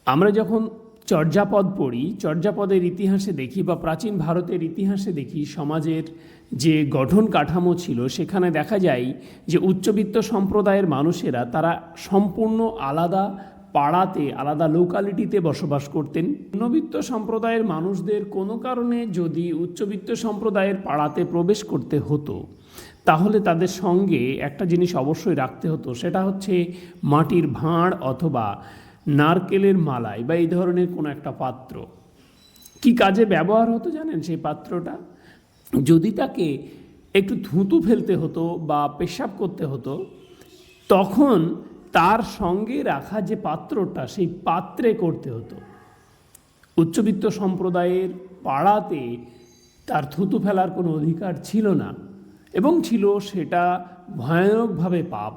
আমরা যখন চর্যাপদ পড়ি, চর্যাপদের ইতিহাসে দেখি বা প্রাচীন ভারতের ইতিহাসে দেখি সমাজের যে গঠন কাঠামো ছিল, সেখানে দেখা যায় যে উচ্চবিত্ত সম্প্রদায়ের মানুষেরা তারা সম্পূর্ণ আলাদা পাড়াতে, আলাদা লোকালিটিতে বসবাস করতেন। নিম্নবিত্ত সম্প্রদায়ের মানুষদের কোনো কারণে যদি উচ্চবিত্ত সম্প্রদায়ের পাড়াতে প্রবেশ করতে হতো, তাহলে তাদের সঙ্গে একটা জিনিস অবশ্যই রাখতে হতো, সেটা হচ্ছে মাটির ভাঁড় অথবা নারকেলের মালাই বা এই ধরনের কোনো একটা পাত্র। কি কাজে ব্যবহার হতো জানেন সেই পাত্রটা? যদি তাকে একটু থুতু ফেলতে হতো বা পেশাব করতে হতো, তখন তার সঙ্গে রাখা যে পাত্রটা, সেই পাত্রে করতে হতো। উচ্চবিত্ত সম্প্রদায়ের পাড়াতে তার থুতু ফেলার কোনো অধিকার ছিল না, এবং ছিল সেটা ভয়ানকভাবে পাপ।